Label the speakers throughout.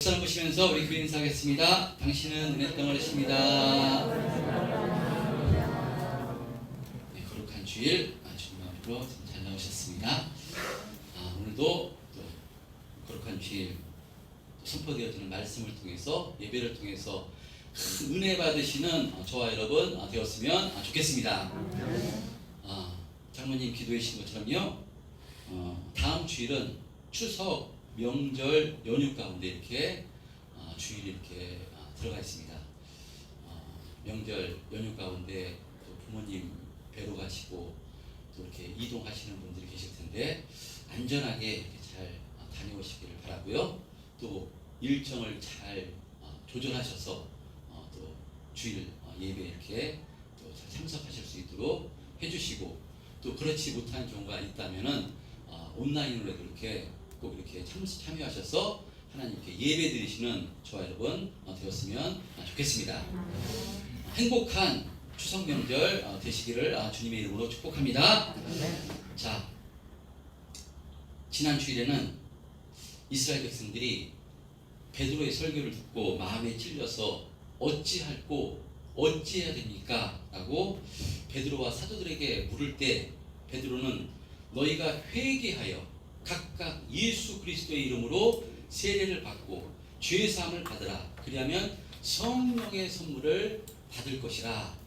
Speaker 1: 사람 보시면서 우리 교회 인사하겠습니다. 당신은 은혜 덩어리십니다. 네, 거룩한 주일 주님으로 잘 나오셨습니다. 오늘도 또 거룩한 주일 선포되어지는 말씀을 통해서 예배를 통해서 큰 은혜 받으시는 저와 여러분 되었으면 좋겠습니다. 장모님 기도해 주신 것처럼요, 다음 주일은 추석 명절 연휴 가운데 이렇게 주일이 이렇게 들어가 있습니다. 명절 연휴 가운데 또 부모님 뵈러 가시고 또 이렇게 이동하시는 분들이 계실 텐데 안전하게 이렇게 잘 다녀오시기를 바라고요. 또 일정을 잘 조절하셔서 또 주일 예배 이렇게 또 잘 참석하실 수 있도록 해주시고, 또 그렇지 못한 경우가 있다면은 온라인으로도 이렇게 꼭 이렇게 참여하셔서 하나님께 예배 드리시는 저와 여러분 되었으면 좋겠습니다. 행복한 추석 명절 되시기를 주님의 이름으로 축복합니다. 자, 지난 주일에는 이스라엘 백성들이 베드로의 설교를 듣고 마음에 찔려서 어찌할꼬 어찌해야 됩니까? 라고 베드로와 사도들에게 물을 때 베드로는 너희가 회개하여 각각 예수 그리스도의 이름으로 세례를 받고 죄사함을 받으라. 그리하면 성령의 선물을 받을 것이라.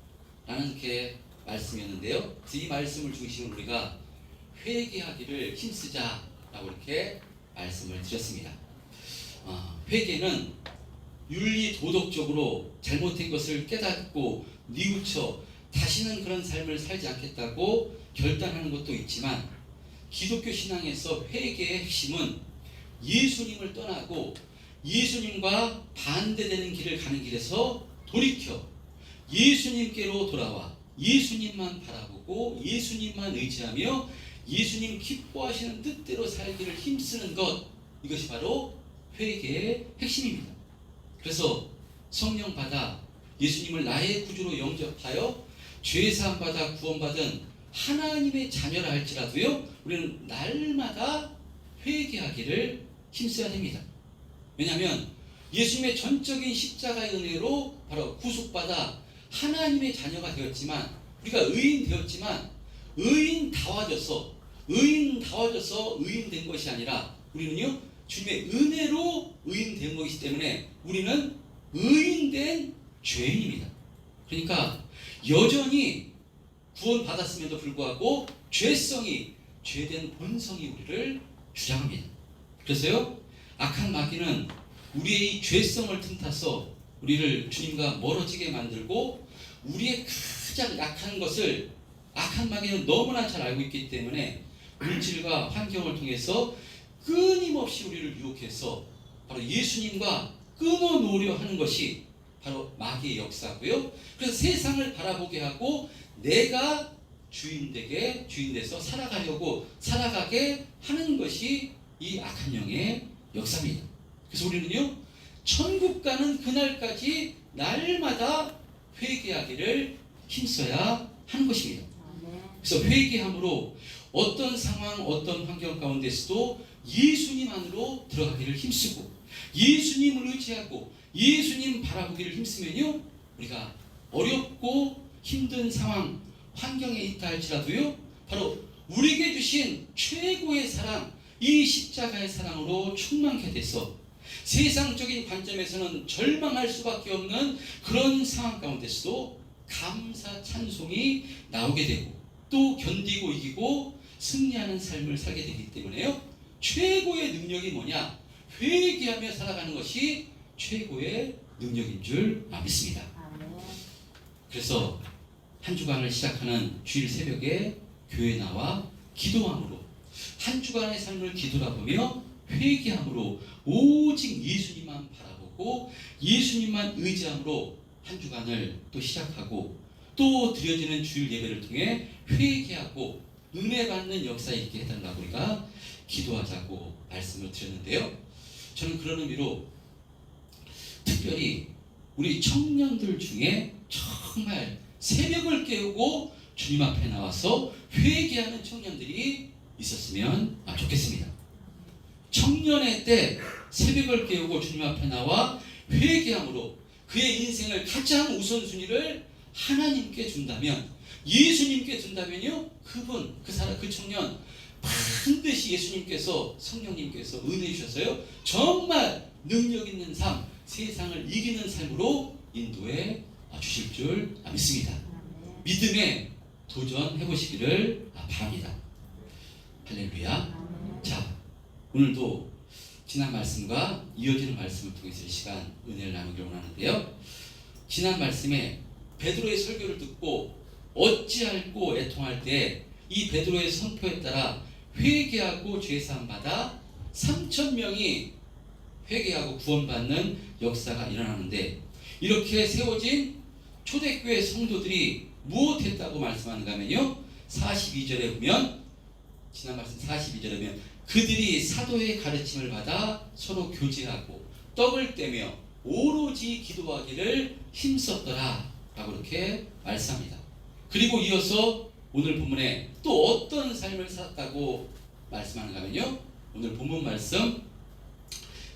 Speaker 1: 라는 이렇게 말씀이었는데요. 이 말씀을 중심으로 우리가 회개하기를 힘쓰자 라고 이렇게 말씀을 드렸습니다. 회개는 윤리 도덕적으로 잘못된 것을 깨닫고 뉘우쳐 다시는 그런 삶을 살지 않겠다고 결단하는 것도 있지만, 기독교 신앙에서 회개의 핵심은 예수님을 떠나고 예수님과 반대되는 길을 가는 길에서 돌이켜 예수님께로 돌아와 예수님만 바라보고 예수님만 의지하며 예수님 기뻐하시는 뜻대로 살기를 힘쓰는 것, 이것이 바로 회개의 핵심입니다. 그래서 성령 받아 예수님을 나의 구주로 영접하여 죄사함 받아 구원받은 하나님의 자녀라 할지라도요, 우리는 날마다 회개하기를 힘써야 됩니다. 왜냐하면 예수님의 전적인 십자가의 은혜로 바로 구속받아 하나님의 자녀가 되었지만, 우리가 의인 되었지만 의인다워져서 의인된 것이 아니라 우리는요, 주님의 은혜로 의인된 것이기 때문에 우리는 의인된 죄인입니다. 그러니까 여전히 구원받았음에도 불구하고 죄된 본성이 우리를 주장합니다. 그래서요, 악한 마귀는 우리의 이 죄성을 틈타서 우리를 주님과 멀어지게 만들고, 우리의 가장 약한 것을 악한 마귀는 너무나 잘 알고 있기 때문에 물질과 환경을 통해서 끊임없이 우리를 유혹해서 바로 예수님과 끊어놓으려 하는 것이 바로 마귀의 역사고요. 그래서 세상을 바라보게 하고 내가 주인돼서 살아가게 하는 것이 이 악한 영의 역사입니다. 그래서 우리는요, 천국 가는 그날까지 날마다 회개하기를 힘써야 하는 것입니다. 그래서 회개함으로 어떤 상황, 어떤 환경 가운데서도 예수님 안으로 들어가기를 힘쓰고 예수님을 의지하고 예수님 바라보기를 힘쓰면요, 우리가 어렵고 힘든 상황, 환경에 있다 할지라도요, 바로 우리에게 주신 최고의 사랑, 이 십자가의 사랑으로 충만케 돼서 세상적인 관점에서는 절망할 수밖에 없는 그런 상황 가운데서도 감사 찬송이 나오게 되고 또 견디고 이기고 승리하는 삶을 살게 되기 때문에요, 최고의 능력이 뭐냐? 회개하며 살아가는 것이 최고의 능력인 줄 믿습니다. 그래서 한 주간을 시작하는 주일 새벽에 교회 나와 기도함으로 한 주간의 삶을 뒤돌아보며 회개함으로 오직 예수님만 바라보고 예수님만 의지함으로 한 주간을 또 시작하고, 또 드려지는 주일 예배를 통해 회개하고 은혜 받는 역사에 있게 해달라고 우리가 기도하자고 말씀을 드렸는데요. 저는 그런 의미로 특별히 우리 청년들 중에 정말 새벽을 깨우고 주님 앞에 나와서 회개하는 청년들이 있었으면 좋겠습니다. 청년의 때 새벽을 깨우고 주님 앞에 나와 회개함으로 그의 인생을 가장 우선순위를 하나님께 준다면, 예수님께 준다면요, 그분, 그 사람, 그 청년 반드시 예수님께서, 성령님께서 은혜 주셔서요 정말 능력 있는 삶, 세상을 이기는 삶으로 인도해 주실 줄 믿습니다. 믿음에 도전해 보시기를 바랍니다. 할렐루야. 자, 오늘도 지난 말씀과 이어지는 말씀을 통해서 이 시간 은혜를 나누기를 원하는데요. 지난 말씀에 베드로의 설교를 듣고 어찌할꼬 애통할 때 이 베드로의 선포에 따라 회개하고 죄사함 받아 3,000명이 회개하고 구원받는 역사가 일어나는데, 이렇게 세워진 초대교회 성도들이 무엇했다고 말씀하는가 하면요, 42절에 보면, 지난 말씀 42절에 보면 그들이 사도의 가르침을 받아 서로 교제하고 떡을 떼며 오로지 기도하기를 힘썼더라 라고 이렇게 말씀합니다. 그리고 이어서 오늘 본문에 또 어떤 삶을 살았다고 말씀하는가 하면요, 오늘 본문 말씀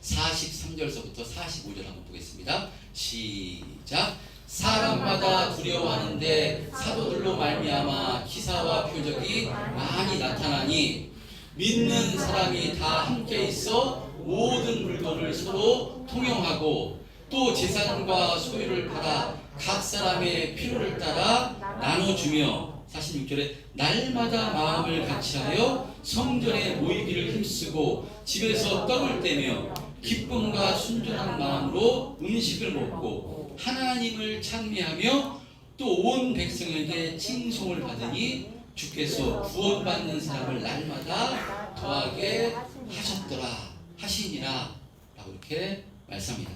Speaker 1: 43절서부터 45절 한번 보겠습니다. 시작. 사람마다 두려워하는데 사도들로 말미암아 기사와 표적이 많이 나타나니 믿는 사람이 다 함께 있어 모든 물건을 서로 통용하고 또 재산과 소유를 팔아 각 사람의 필요를 따라 나눠주며, 46절에 날마다 마음을 같이하여 성전에 모이기를 힘쓰고 집에서 떡을 떼며 기쁨과 순전한 마음으로 음식을 먹고 하나님을 찬미하며 또 온 백성에게 칭송을 받으니 주께서 구원받는 사람을 날마다 더하게 하시니라 라고 이렇게 말씀합니다.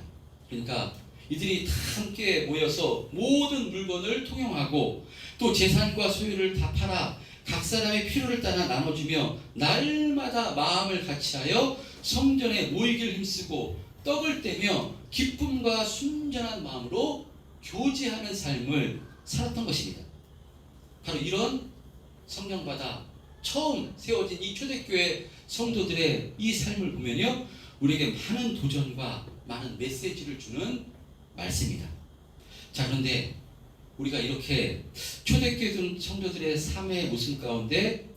Speaker 1: 그러니까 이들이 다 함께 모여서 모든 물건을 통용하고 또 재산과 소유를 다 팔아 각 사람의 필요를 따라 나눠주며 날마다 마음을 같이하여 성전에 모이기를 힘쓰고 떡을 떼며 기쁨과 순전한 마음으로 교제하는 삶을 살았던 것입니다. 바로 이런 성령받아 처음 세워진 이 초대교회 성도들의 이 삶을 보면요, 우리에게 많은 도전과 많은 메시지를 주는 말씀입니다. 자, 그런데 우리가 이렇게 초대교회 성도들의 삶의 모습 가운데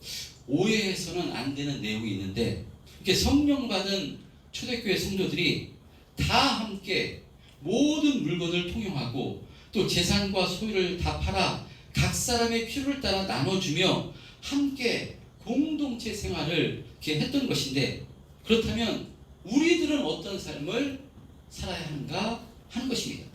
Speaker 1: 오해해서는 안 되는 내용이 있는데, 이렇게 성령 받은 초대교회 성도들이 다 함께 모든 물건을 통용하고 또 재산과 소유를 다 팔아 각 사람의 필요를 따라 나눠주며 함께 공동체 생활을 이렇게 했던 것인데, 그렇다면 우리들은 어떤 삶을 살아야 하는가 하는 것입니다.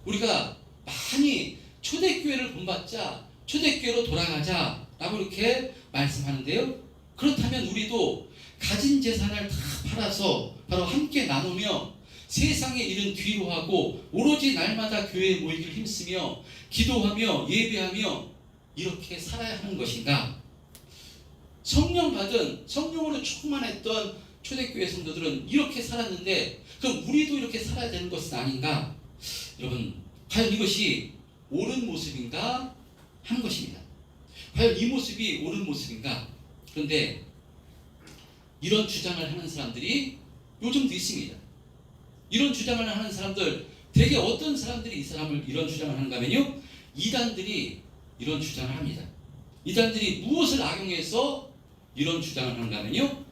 Speaker 1: 우리가 많이 초대교회를 본받자, 초대교회로 돌아가자라고 이렇게 말씀하는데요, 그렇다면 우리도 가진 재산을 다 팔아서 바로 함께 나누며 세상의 일은 뒤로 하고 오로지 날마다 교회에 모이기를 힘쓰며 기도하며 예배하며 이렇게 살아야 하는 것인가? 성령 받은, 성령으로 충만했던 초대교회 성도들은 이렇게 살았는데, 그럼 우리도 이렇게 살아야 되는 것은 아닌가? 여러분, 과연 이것이 옳은 모습인가 하는 것입니다. 과연 이 모습이 옳은 모습인가? 그런데 이런 주장을 하는 사람들이 요즘도 있습니다. 이런 주장을 하는 사람들, 대개 어떤 사람들이 이 사람을 이런 주장을 하는가 하면요, 이단들이 이런 주장을 합니다. 이단들이 무엇을 악용해서 이런 주장을 하는가 하면요,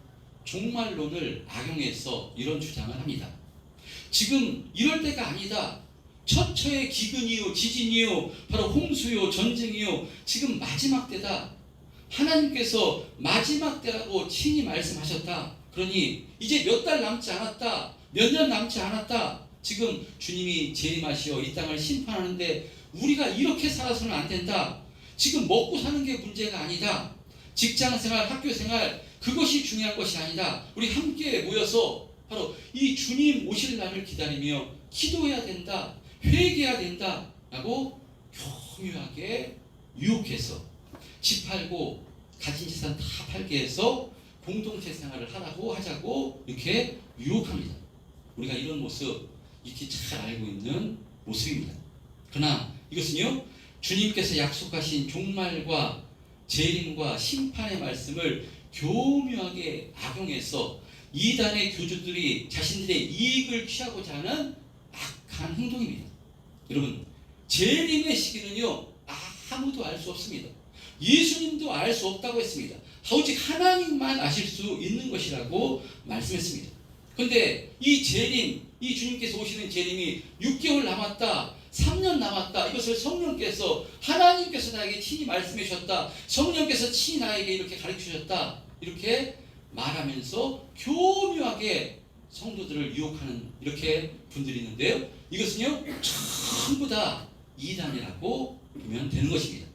Speaker 1: 종말론을 악용해서 이런 주장을 합니다. 지금 이럴 때가 아니다. 처처의 기근이요, 지진이요, 바로 홍수요, 전쟁이요, 지금 마지막 때다. 하나님께서 마지막 때라고 친히 말씀하셨다. 그러니 이제 몇 달 남지 않았다, 몇 년 남지 않았다. 지금 주님이 재림하시어 이 땅을 심판하는데 우리가 이렇게 살아서는 안 된다. 지금 먹고 사는 게 문제가 아니다. 직장생활, 학교생활, 그것이 중요한 것이 아니다. 우리 함께 모여서 바로 이 주님 오실 날을 기다리며 기도해야 된다, 회개해야 된다 라고 교묘하게 유혹해서 집 팔고 가진 재산 다 팔게 해서 공동체 생활을 하자고 이렇게 유혹합니다. 우리가 이런 모습 익히 잘 알고 있는 모습입니다. 그러나 이것은요, 주님께서 약속하신 종말과 재림과 심판의 말씀을 교묘하게 악용해서 이단의 교주들이 자신들의 이익을 취하고자 하는 악한 행동입니다. 여러분, 재림의 시기는요 아무도 알 수 없습니다. 예수님도 알 수 없다고 했습니다. 오직 하나님만 아실 수 있는 것이라고 말씀했습니다. 그런데 이 재림, 이 주님께서 오시는 재림이 6개월 남았다, 3년 남았다, 이것을 성령께서, 하나님께서 나에게 친히 말씀해 주셨다, 성령께서 친히 나에게 이렇게 가르쳐 주셨다, 이렇게 말하면서 교묘하게 성도들을 유혹하는 이렇게 분들이 있는데요, 이것은요 전부 다 이단이라고 보면 되는 것입니다.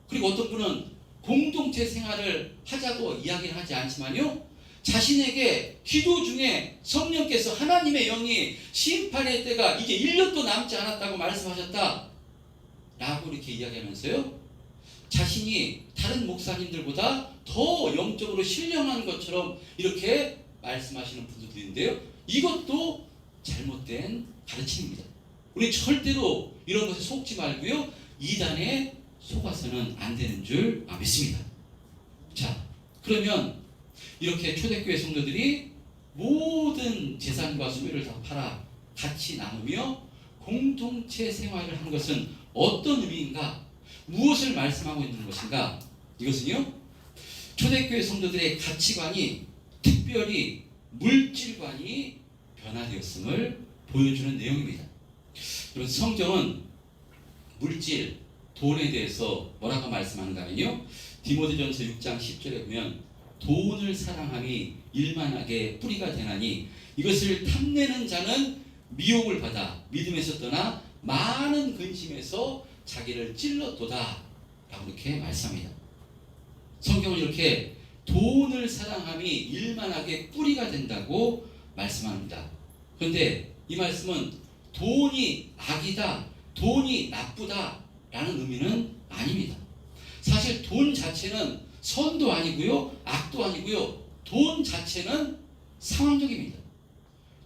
Speaker 1: 그리고 어떤 분은 공동체 생활을 하자고 이야기를 하지 않지만요, 자신에게 기도 중에 성령께서, 하나님의 영이 심판의 때가 이제 1년도 남지 않았다고 말씀하셨다 라고 이렇게 이야기하면서요, 자신이 다른 목사님들보다 더 영적으로 신령한 것처럼 이렇게 말씀하시는 분들도 있는데요, 이것도 잘못된 가르침입니다. 우리 절대로 이런 것에 속지 말고요, 이단에 속아서는 안 되는 줄 믿습니다. 자, 그러면 이렇게 초대교회 성도들이 모든 재산과 소유를 다 팔아 같이 나누며 공동체 생활을 한 것은 어떤 의미인가? 무엇을 말씀하고 있는 것인가? 이것은요, 초대교회 성도들의 가치관이 특별히 물질관이 변화되었음을 보여주는 내용입니다. 여러분, 성경은 물질, 돈에 대해서 뭐라고 말씀하는가 하면요, 디모데전서 6장 10절에 보면 돈을 사랑함이 일만하게 뿌리가 되나니 이것을 탐내는 자는 미혹을 받아 믿음에서 떠나 많은 근심에서 자기를 찔렀도다 라고 이렇게 말씀합니다. 성경은 이렇게 돈을 사랑함이 일만하게 뿌리가 된다고 말씀합니다. 그런데 이 말씀은 돈이 악이다, 돈이 나쁘다 라는 의미는 아닙니다. 사실 돈 자체는 선도 아니고요, 악도 아니고요, 돈 자체는 상황적입니다.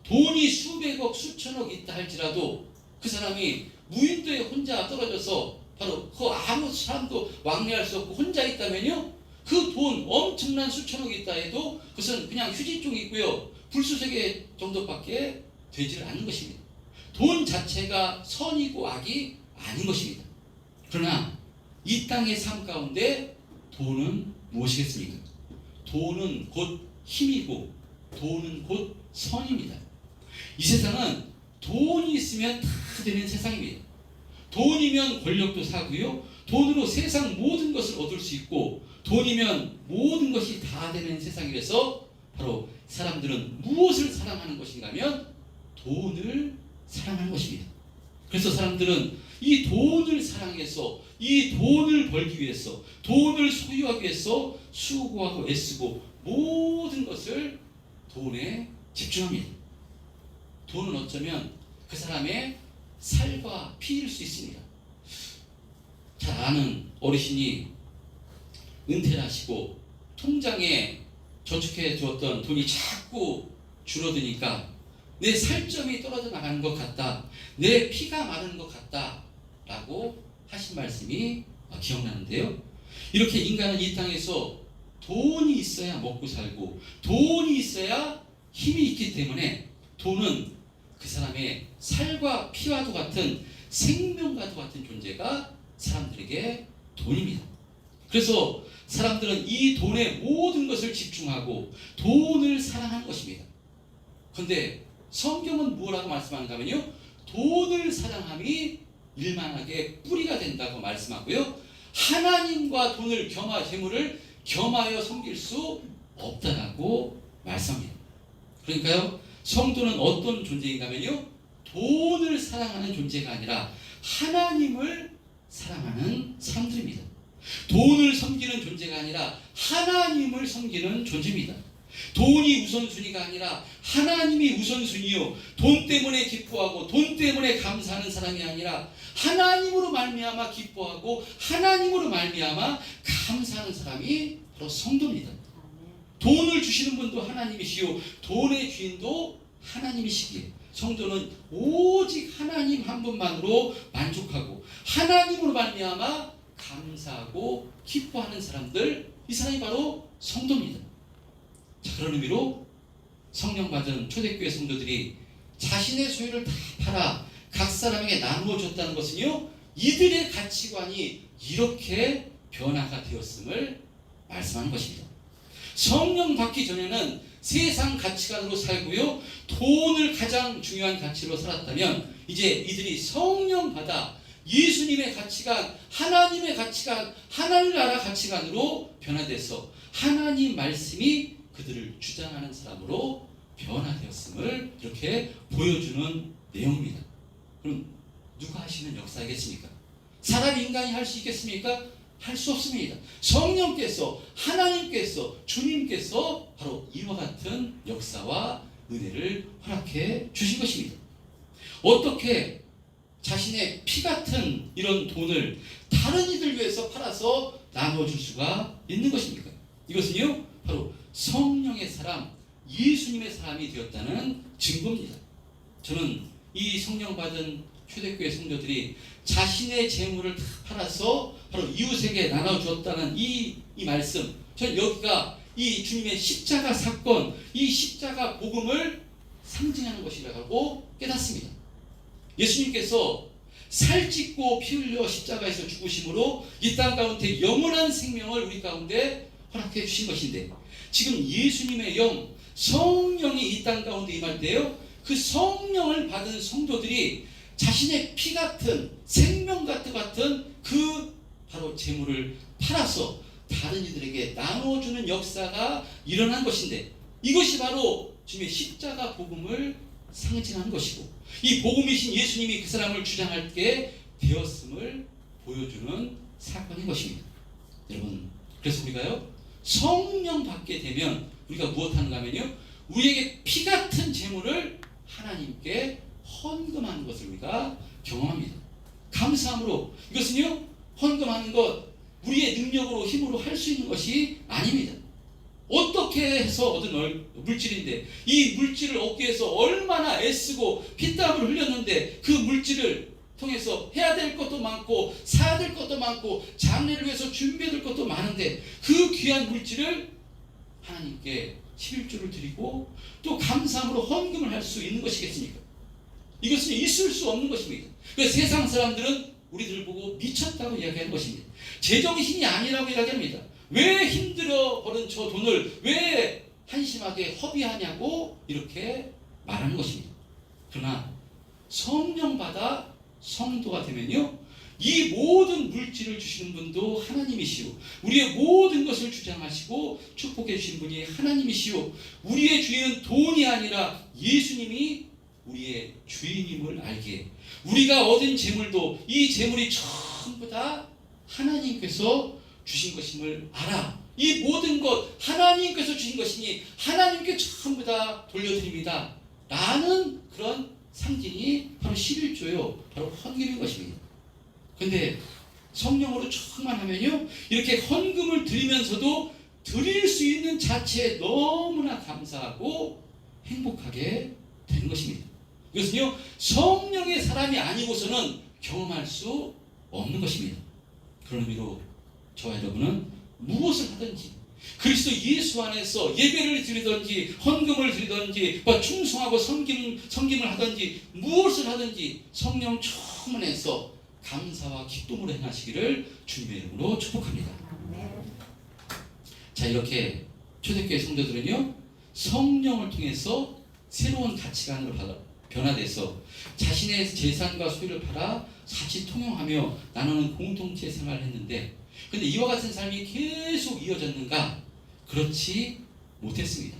Speaker 1: 돈이 수백억, 수천억 있다 할지라도 그 사람이 무인도에 혼자 떨어져서 바로 그 아무 사람도 왕래할 수 없고 혼자 있다면요, 그 돈 엄청난 수천억이 있다 해도 그것은 그냥 휴지종이 있고요, 불수세계 정도밖에 되지 않는 것입니다. 돈 자체가 선이고 악이 아닌 것입니다. 그러나 이 땅의 삶 가운데 돈은 무엇이겠습니까? 돈은 곧 힘이고 돈은 곧 선입니다. 이 세상은 돈이 있으면 다 되는 세상입니다. 돈이면 권력도 사고요, 돈으로 세상 모든 것을 얻을 수 있고, 돈이면 모든 것이 다 되는 세상이라서 바로 사람들은 무엇을 사랑하는 것인가 하면 돈을 사랑하는 것입니다. 그래서 사람들은 이 돈을 사랑해서, 이 돈을 벌기 위해서, 돈을 소유하기 위해서 수고하고 애쓰고 모든 것을 돈에 집중합니다. 돈은 어쩌면 그 사람의 살과 피일 수 있습니다. 잘 아는 어르신이 은퇴를 하시고 통장에 저축해 두었던 돈이 자꾸 줄어드니까 내 살점이 떨어져 나가는 것 같다, 내 피가 마르는 것 같다 라고 하신 말씀이 기억나는데요, 이렇게 인간은 이 땅에서 돈이 있어야 먹고 살고 돈이 있어야 힘이 있기 때문에 돈은 그 사람의 살과 피와도 같은, 생명과도 같은 존재가 사람들에게 돈입니다. 그래서 사람들은 이 돈에 모든 것을 집중하고 돈을 사랑하는 것입니다. 그런데 성경은 뭐라고 말씀하는가 하면요, 돈을 사랑함이 일만하게 뿌리가 된다고 말씀하고요, 하나님과 돈을 재물을 겸하여 섬길 수 없다라고 말씀합니다. 그러니까요, 성도는 어떤 존재인가 하면요, 돈을 사랑하는 존재가 아니라 하나님을 사랑하는 사람들입니다. 돈을 섬기는 존재가 아니라 하나님을 섬기는 존재입니다. 돈이 우선순위가 아니라 하나님이 우선순위요, 돈 때문에 기뻐하고 돈 때문에 감사하는 사람이 아니라 하나님으로 말미암아 기뻐하고 하나님으로 말미암아 감사하는 사람이 바로 성도입니다. 돈을 주시는 분도 하나님이시요, 돈의 주인도 하나님이시기에 성도는 오직 하나님 한 분만으로 만족하고 하나님으로 말미암아 감사하고 기뻐하는 사람들, 이 사람이 바로 성도입니다. 자, 그런 의미로 성령 받은 초대교회 성도들이 자신의 소유를 다 팔아 각 사람에게 나누어 줬다는 것은요, 이들의 가치관이 이렇게 변화가 되었음을 말씀하는 것입니다. 성령 받기 전에는 세상 가치관으로 살고요, 돈을 가장 중요한 가치로 살았다면 이제 이들이 성령 받아 예수님의 가치관, 하나님의 가치관, 하나님 나라 가치관으로 변화돼서 하나님 말씀이 그들을 주장하는 사람으로 변화되었음을 이렇게 보여주는 내용입니다. 그럼 누가 하시는 역사이겠습니까? 사람 인간이 할 수 있겠습니까? 할 수 없습니다. 성령께서, 하나님께서, 주님께서 바로 이와 같은 역사와 은혜를 허락해 주신 것입니다. 어떻게 자신의 피 같은 이런 돈을 다른 이들 위해서 팔아서 나눠줄 수가 있는 것입니까? 이것은요, 바로 성령의 사람, 예수님의 사람이 되었다는 증거입니다. 저는 이 성령 받은 초대교회 성도들이 자신의 재물을 다 팔아서 바로 이웃에게 나눠주었다는 이 말씀, 저는 여기가 이 주님의 십자가 사건, 이 십자가 복음을 상징하는 것이라고 깨닫습니다. 예수님께서 살찢고 피 흘려 십자가에서 죽으심으로 이 땅 가운데 영원한 생명을 우리 가운데 허락해 주신 것인데, 지금 예수님의 영, 성령이 이 땅 가운데 임할 때요, 그 성령을 받은 성도들이 자신의 피 같은, 생명 같은 그 바로 재물을 팔아서 다른 이들에게 나눠주는 역사가 일어난 것인데, 이것이 바로 주님의 십자가 복음을 상징하는 것이고, 이 복음이신 예수님이 그 사람을 주장하게 되었음을 보여주는 사건인 것입니다. 여러분, 그래서 우리가요, 성령 받게 되면 우리가 무엇하는가 하면요, 우리에게 피 같은 재물을 하나님께 헌금하는 것을 우리가 경험합니다. 감사함으로. 이것은요, 헌금하는 것, 우리의 능력으로 힘으로 할 수 있는 것이 아닙니다. 어떻게 해서 얻은 물질인데, 이 물질을 얻기 위해서 얼마나 애쓰고 피땀을 흘렸는데, 그 물질을 통해서 해야 될 것도 많고 사야 될 것도 많고 장례를 위해서 준비해야 될 것도 많은데, 그 귀한 물질을 하나님께 11조를 드리고 또 감사함으로 헌금을 할 수 있는 것이겠습니까? 이것은 있을 수 없는 것입니다. 그래서 세상 사람들은 우리들 보고 미쳤다고 이야기하는 것입니다. 제정신이 아니라고 이야기합니다. 왜 힘들어 버는 저 돈을 왜 한심하게 허비하냐고 이렇게 말하는 것입니다. 그러나 성령 받아 성도가 되면요, 이 모든 물질을 주시는 분도 하나님이시오, 우리의 모든 것을 주장하시고 축복해 주신 분이 하나님이시오, 우리의 주인은 돈이 아니라 예수님이 우리의 주인임을 알게, 우리가 얻은 재물도 이 재물이 전부 다 하나님께서 주신 것임을 알아. 이 모든 것 하나님께서 주신 것이니 하나님께 전부 다 돌려드립니다 라는 그런 상징이 바로 11조요, 바로 헌금인 것입니다. 근데 성령으로 충만하면요, 이렇게 헌금을 드리면서도 드릴 수 있는 자체에 너무나 감사하고 행복하게 되는 것입니다. 이것은요, 성령의 사람이 아니고서는 경험할 수 없는 것입니다. 그런 의미로 저와 여러분은 무엇을 하든지 그리스도 예수 안에서 예배를 드리든지 헌금을 드리든지 충성하고 섬김을 하든지 무엇을 하든지 성령 충만해서 감사와 기쁨으로 행하시기를 주님의 이름으로 축복합니다. 자, 이렇게 초대교회 성도들은요, 성령을 통해서 새로운 가치관으로 변화돼서 자신의 재산과 소유를 팔아 같이 통용하며 나누는 공동체 생활을 했는데, 근데 이와 같은 삶이 계속 이어졌는가? 그렇지 못했습니다.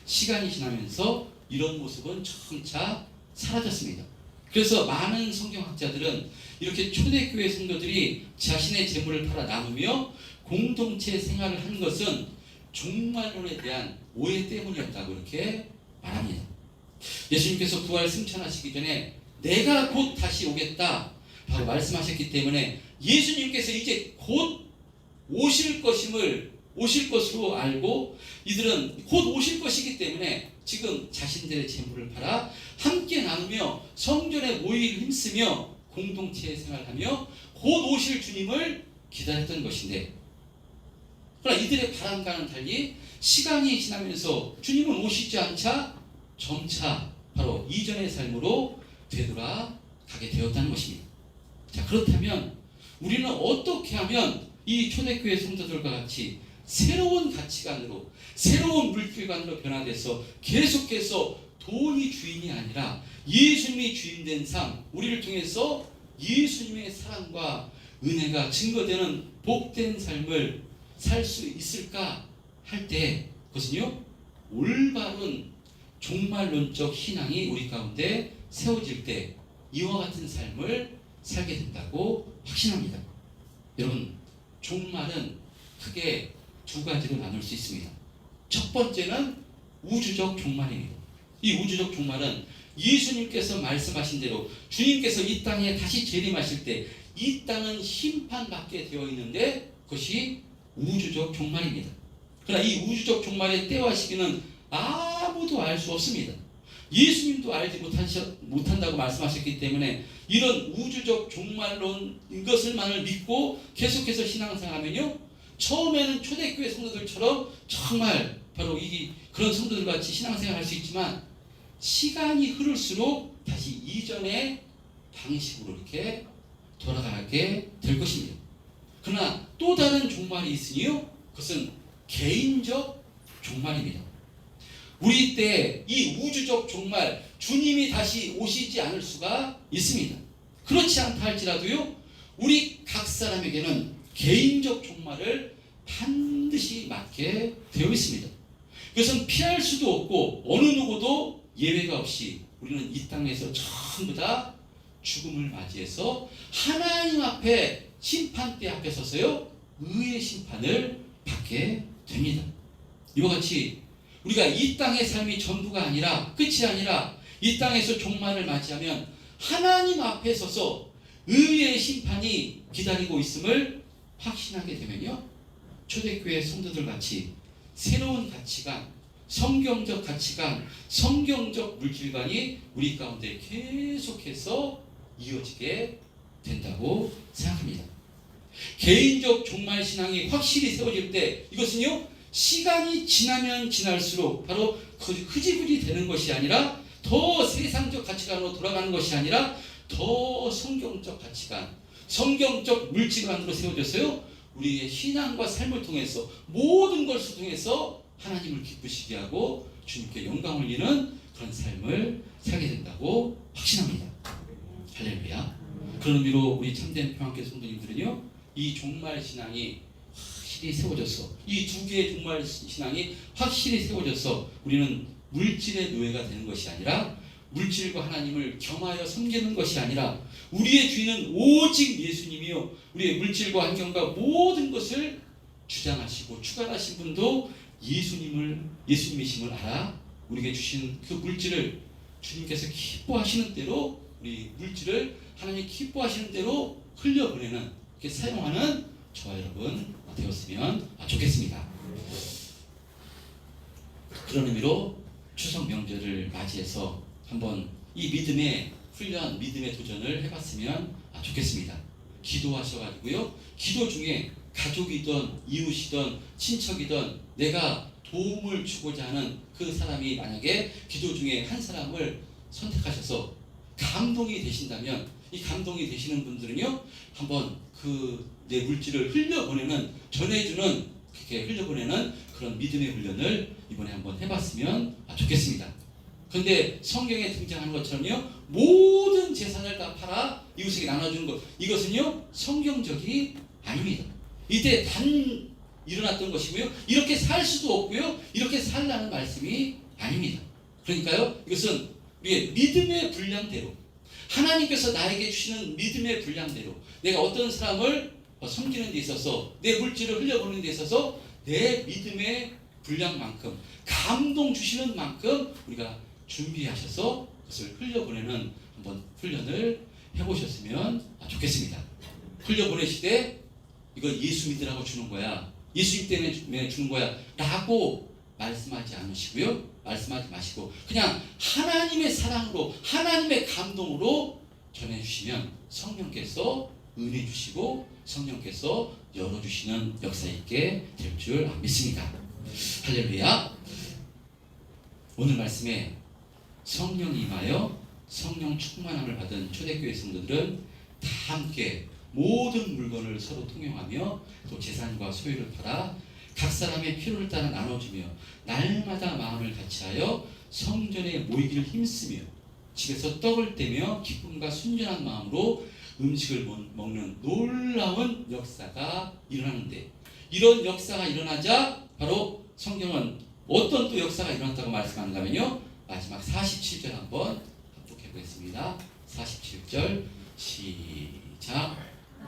Speaker 1: 시간이 지나면서 이런 모습은 점차 사라졌습니다. 그래서 많은 성경학자들은 이렇게 초대교회 성도들이 자신의 재물을 팔아 나누며 공동체 생활을 한 것은 종말론에 대한 오해 때문이었다고 이렇게 말합니다. 예수님께서 부활 승천하시기 전에 내가 곧 다시 오겠다 라고 말씀하셨기 때문에 예수님께서 이제 곧 오실 것으로 알고 이들은 곧 오실 것이기 때문에 지금 자신들의 재물을 팔아 함께 나누며 성전에 모이기를 힘쓰며 공동체 생활하며 곧 오실 주님을 기다렸던 것인데, 그러나 이들의 바람과는 달리 시간이 지나면서 주님은 오시지 않자 점차 바로 이전의 삶으로 되돌아가게 되었다는 것입니다. 자, 그렇다면 우리는 어떻게 하면 이 초대교회 성도들과 같이 새로운 가치관으로, 새로운 물질관으로 변화돼서 계속해서 돈이 주인이 아니라 예수님이 주인된 삶, 우리를 통해서 예수님의 사랑과 은혜가 증거되는 복된 삶을 살 수 있을까 할 때, 그것은요, 올바른 종말론적 신앙이 우리 가운데 세워질 때 이와 같은 삶을 살게 된다고 확신합니다. 여러분, 종말은 크게 두 가지로 나눌 수 있습니다. 첫 번째는 우주적 종말입니다. 이 우주적 종말은 예수님께서 말씀하신 대로 주님께서 이 땅에 다시 재림하실 때 이 땅은 심판받게 되어 있는데 그것이 우주적 종말입니다. 그러나 이 우주적 종말의 때와 시기는 아무도 알 수 없습니다. 예수님도 알지 못한다고 말씀하셨기 때문에 이런 우주적 종말론 이것을만을 믿고 계속해서 신앙생활하면요, 처음에는 초대교회 성도들처럼 정말 바로 그런 성도들 같이 신앙생활할 수 있지만 시간이 흐를수록 다시 이전의 방식으로 이렇게 돌아가게 될 것입니다. 그러나 또 다른 종말이 있으니요, 그것은 개인적 종말입니다. 우리 때 이 우주적 종말, 주님이 다시 오시지 않을 수가 있습니다. 그렇지 않다 할지라도요, 우리 각 사람에게는 개인적 종말을 반드시 맞게 되어 있습니다. 그것은 피할 수도 없고 어느 누구도 예외가 없이 우리는 이 땅에서 전부 다 죽음을 맞이해서 하나님 앞에 심판대 앞에 서서요, 의의 심판을 받게 됩니다. 이와 같이 우리가 이 땅의 삶이 전부가 아니라, 끝이 아니라 이 땅에서 종말을 맞이하면 하나님 앞에 서서 의의 심판이 기다리고 있음을 확신하게 되면요, 초대교회 성도들 같이 새로운 가치관, 성경적 가치관, 성경적 물질관이 우리 가운데 계속해서 이어지게 된다고 생각합니다. 개인적 종말 신앙이 확실히 세워질 때 이것은요, 시간이 지나면 지날수록 바로 흐지부지 되는 것이 아니라 더 세상적 가치관으로 돌아가는 것이 아니라 더 성경적 가치관, 성경적 물질관으로 세워져서요, 우리의 신앙과 삶을 통해서 모든 것을 통해서 하나님을 기쁘시게 하고 주님께 영광을 올리는 그런 삶을 살게 된다고 확신합니다. 할렐루야. 그런 의미로 우리 참된 평안교회 성도님들은요, 이 종말 신앙이 확실히 세워져서, 이 두 개의 종말 신앙이 확실히 세워져서 우리는 물질의 노예가 되는 것이 아니라, 물질과 하나님을 겸하여 섬기는 것이 아니라 우리의 주인은 오직 예수님이요, 우리의 물질과 환경과 모든 것을 주장하시고 주관하신 분도 예수님이심을 알아 우리에게 주신 그 물질을 주님께서 기뻐하시는 대로, 우리 물질을 하나님 기뻐하시는 대로 흘려보내는, 이렇게 사용하는 저와 여러분 되었으면 좋겠습니다. 그런 의미로 추석 명절을 맞이해서 한번 이 믿음의 훈련, 믿음의 도전을 해봤으면 좋겠습니다. 기도하셔가지고요, 기도 중에 가족이든 이웃이든 친척이든 내가 도움을 주고자 하는 그 사람이 만약에 기도 중에 한 사람을 선택하셔서 감동이 되신다면, 이 감동이 되시는 분들은요, 한번 내 물질을 흘려보내는, 전해주는, 그렇게 흘려보내는 그런 믿음의 훈련을 이번에 한번 해봤으면 좋겠습니다. 그런데 성경에 등장하는 것처럼요, 모든 재산을 다 팔아 이웃에게 나눠주는 것, 이것은요, 성경적이 아닙니다. 이때 단 일어났던 것이고요, 이렇게 살 수도 없고요, 이렇게 살라는 말씀이 아닙니다. 그러니까요, 이것은 우리의 믿음의 분량대로, 하나님께서 나에게 주시는 믿음의 분량대로 내가 어떤 사람을 섬기는 데 있어서, 내 물질을 흘려보내는 데 있어서 내 믿음의 분량만큼, 감동 주시는 만큼 우리가 준비하셔서 그것을 흘려보내는 한번 훈련을 해보셨으면 좋겠습니다. 흘려보내시되 이거 예수 믿으라고 주는 거야, 예수님 때문에 주는 거야 라고 말씀하지 않으시고요, 말씀하지 마시고 그냥 하나님의 사랑으로, 하나님의 감동으로 전해주시면 성령께서 은혜 주시고 성령께서 열어주시는 역사 있게 될 줄 믿습니다. 할렐루야. 오늘 말씀에 성령이 임하여 성령 충만함을 받은 초대교회 성도들은 다 함께 모든 물건을 서로 통용하며 또 재산과 소유를 팔아 각 사람의 필요를 따라 나눠주며 날마다 마음을 같이하여 성전에 모이기를 힘쓰며 집에서 떡을 떼며 기쁨과 순전한 마음으로 음식을 먹는 놀라운 역사가 일어나는데, 이런 역사가 일어나자 바로 성경은 어떤 또 역사가 일어났다고 말씀하는가 하면요, 마지막 47절 한번 합독해 보겠습니다. 47절 시작.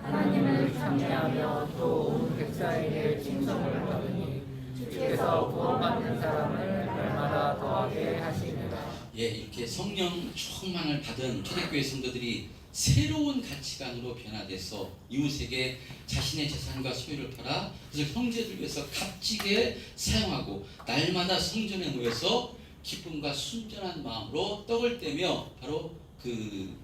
Speaker 2: 하나님을 찬미하며 또 온 백성에게 칭송을 받으니 주께서 구원받는 사람을 날마다 더하게 하시니라.
Speaker 1: 예, 이렇게 성령 충만을 받은 초대교회 성도들이 새로운 가치관으로 변화돼서 이웃에게 자신의 재산과 소유를 팔아 그래서 형제들 위해서 값지게 사용하고 날마다 성전에 모여서 기쁨과 순전한 마음으로 떡을 떼며 바로 그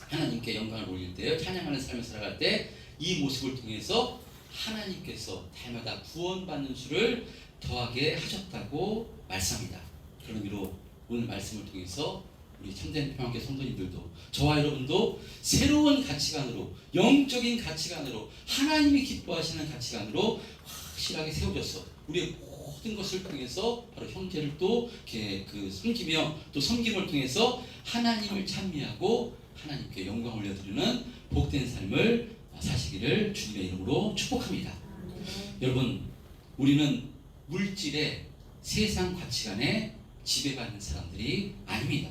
Speaker 1: 하나님께 영광을 올릴 때요, 찬양하는 삶을 살아갈 때 이 모습을 통해서 하나님께서 달마다 구원받는 수를 더하게 하셨다고 말씀합니다. 그런 의미로 오늘 말씀을 통해서 우리 참된 평화교회 성도님들도 저와 여러분도 새로운 가치관으로, 영적인 가치관으로, 하나님이 기뻐하시는 가치관으로 확실하게 세워져서 우리의 모든 것을 통해서 바로 형제를 또 그 섬기며 또 섬김을 통해서 하나님을 찬미하고 하나님께 영광 올려드리는 복된 삶을 사시기를 주님의 이름으로 축복합니다. 여러분, 우리는 물질의 세상 가치관에 지배받는 사람들이 아닙니다.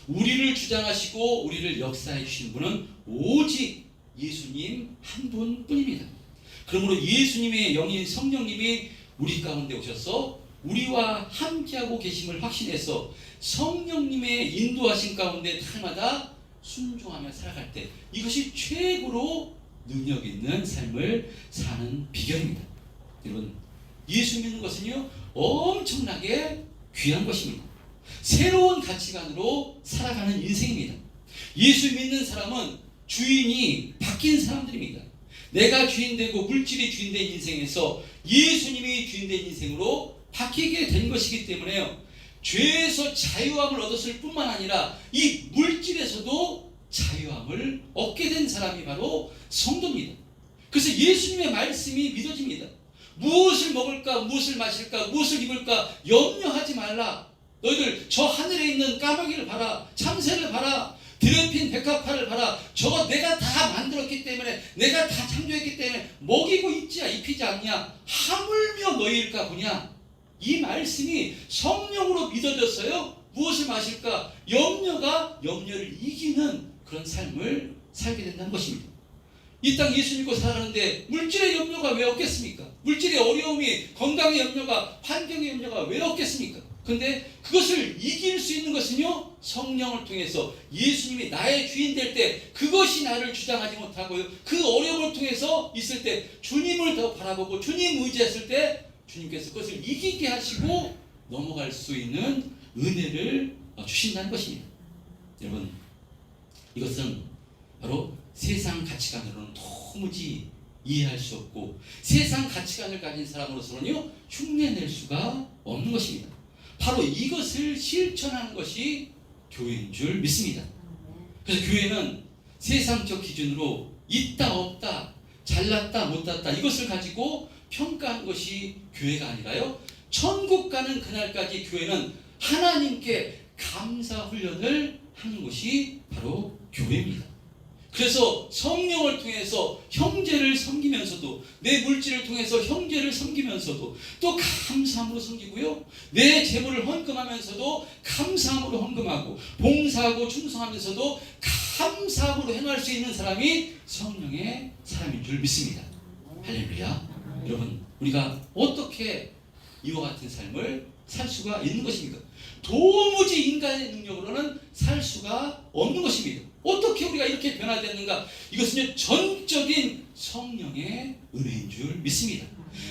Speaker 1: 우리를 주장하시고 우리를 역사해 주신 분은 오직 예수님 한 분뿐입니다. 그러므로 예수님의 영인 성령님이 우리 가운데 오셔서 우리와 함께하고 계심을 확신해서 성령님의 인도하신 가운데 날마다 순종하며 살아갈 때 이것이 최고로 능력 있는 삶을 사는 비결입니다. 여러분, 예수 믿는 것은요 엄청나게 귀한 것입니다. 새로운 가치관으로 살아가는 인생입니다. 예수 믿는 사람은 주인이 바뀐 사람들입니다. 내가 주인되고 물질이 주인된 인생에서 예수님이 주인된 인생으로 바뀌게 된 것이기 때문에요, 죄에서 자유함을 얻었을 뿐만 아니라 이 물질에서도 자유함을 얻게 된 사람이 바로 성도입니다. 그래서 예수님의 말씀이 믿어집니다. 무엇을 먹을까, 무엇을 마실까, 무엇을 입을까 염려하지 말라. 너희들 저 하늘에 있는 까마귀를 봐라, 참새를 봐라, 들에 핀 백합화를 봐라. 저거 내가 다 만들었기 때문에, 내가 다 창조했기 때문에 먹이고 있지 입히지 않냐. 하물며 너희일까 보냐. 이 말씀이 성령으로 믿어졌어요. 무엇을 마실까 염려를 이기는 그런 삶을 살게 된다는 것입니다. 이 땅 예수 믿고 살아가는데 물질의 염려가 왜 없겠습니까? 물질의 어려움이, 건강의 염려가, 환경의 염려가 왜 없겠습니까? 근데 그것을 이길 수 있는 것은요, 성령을 통해서 예수님이 나의 주인 될 때 그것이 나를 주장하지 못하고요, 그 어려움을 통해서 있을 때 주님을 더 바라보고 주님 의지했을 때 주님께서 그것을 이기게 하시고 넘어갈 수 있는 은혜를 주신다는 것입니다. 여러분, 이것은 바로 세상 가치관으로는 도무지 이해할 수 없고 세상 가치관을 가진 사람으로서는요 흉내낼 수가 없는 것입니다. 바로 이것을 실천하는 것이 교회인 줄 믿습니다. 그래서 교회는 세상적 기준으로 있다 없다, 잘났다 못났다 이것을 가지고 평가하는 것이 교회가 아니라요, 천국 가는 그날까지 교회는 하나님께 감사 훈련을 하는 것이 바로 교회입니다. 그래서 성령을 통해서 형제를 섬기면서도, 내 물질을 통해서 형제를 섬기면서도 또 감사함으로 섬기고요, 내 재물을 헌금하면서도 감사함으로 헌금하고, 봉사하고 충성하면서도 감사함으로 행할 수 있는 사람이 성령의 사람인 줄 믿습니다. 할렐루야. 여러분, 우리가 어떻게 이와 같은 삶을 살 수가 있는 것입니까? 도무지 인간의 능력으로는 살 수가 없는 것입니다. 어떻게 우리가 이렇게 변화되는가? 이것은 전적인 성령의 은혜인 줄 믿습니다.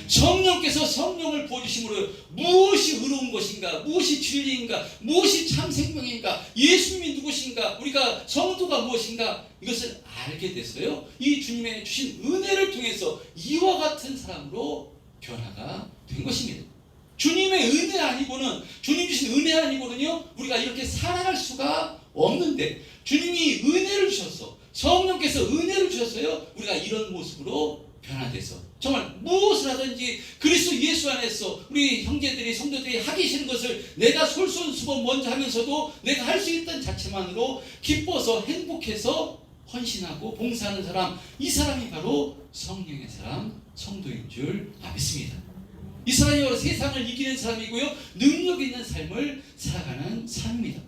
Speaker 1: 성령께서 성령을 부어주심으로 무엇이 의로운 것인가, 무엇이 진리인가, 무엇이 참 생명인가, 예수님이 누구신가, 우리가 성도가 무엇인가, 이것을 알게 됐어요. 이 주님의 주신 은혜를 통해서 이와 같은 사람으로 변화가 된 것입니다. 주님의 은혜 아니고는, 주님 주신 은혜 아니고는요, 우리가 이렇게 살아갈 수가 없는데, 주님이 은혜를 주셔서, 성령께서 은혜를 주셨어요. 우리가 이런 모습으로 변화돼서 정말 무엇을 하든지 그리스도 예수 안에서 우리 형제들이, 성도들이 하기 싫은 것을 내가 솔선수범 먼저 하면서도 내가 할 수 있다는 자체만으로 기뻐서 행복해서 헌신하고 봉사하는 사람, 이 사람이 바로 성령의 사람, 성도인 줄 믿습니다. 이 사람이 바로 세상을 이기는 사람이고요, 능력 있는 삶을 살아가는 사람입니다.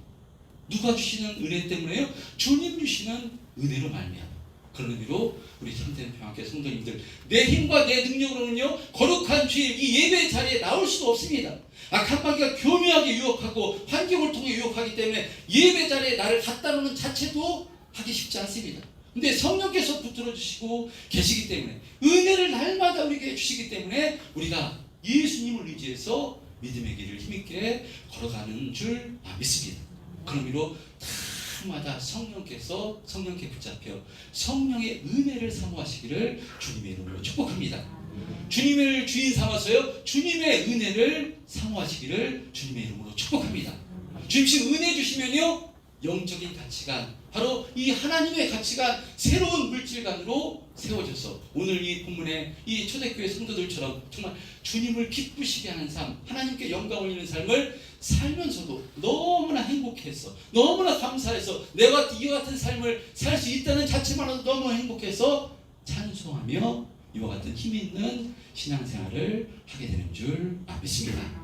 Speaker 1: 누가 주시는 은혜 때문에요? 주님 주시는 은혜로 말미암아. 그런 의미로 우리 참된 평화교회 성도님들, 내 힘과 내 능력으로는요, 거룩한 주일 이 예배 자리에 나올 수도 없습니다. 악한 마귀가 교묘하게 유혹하고 환경을 통해 유혹하기 때문에 예배 자리에 나를 갖다 놓는 자체도 하기 쉽지 않습니다. 근데 성령께서 붙들어 주시고 계시기 때문에, 은혜를 날마다 우리에게 주시기 때문에 우리가 예수님을 의지해서 믿음의 길을 힘있게 걸어가는 줄 믿습니다. 그런 의미로 마다 성령께서 성령께 붙잡혀 성령의 은혜를 사모하시기를 주님의 이름으로 축복합니다. 주님을 주인 삼아서요, 주님의 은혜를 사모하시기를 주님의 이름으로 축복합니다. 주님이 은혜 주시면요, 영적인 가치관, 바로 이 하나님의 가치관, 새로운 물질관으로 세워져서 오늘 이 본문의 이 초대교회 성도들처럼 정말 주님을 기쁘시게 하는 삶, 하나님께 영광 올리는 삶을 살면서도 너무나 행복해서, 너무나 감사해서, 내가 이와 같은 삶을 살 수 있다는 자체만으로도 너무 행복해서 찬송하며 이와 같은 힘 있는 신앙생활을 하게 되는 줄 믿습니다.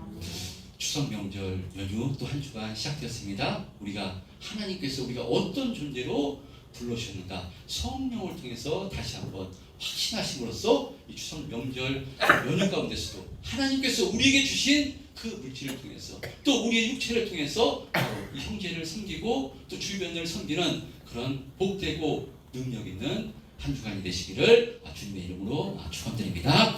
Speaker 1: 추석 명절 연휴 또 한 주간 시작되었습니다. 우리가 하나님께서 우리가 어떤 존재로 불러주셨는가, 성령을 통해서 다시 한번 확신하심으로써 이 추석 명절 연휴 가운데서도 하나님께서 우리에게 주신 그 물질을 통해서, 또 우리의 육체를 통해서 바로 이 형제를 섬기고 또 주변을 섬기는 그런 복되고 능력 있는 한 주간이 되시기를 주님의 이름으로 축원드립니다.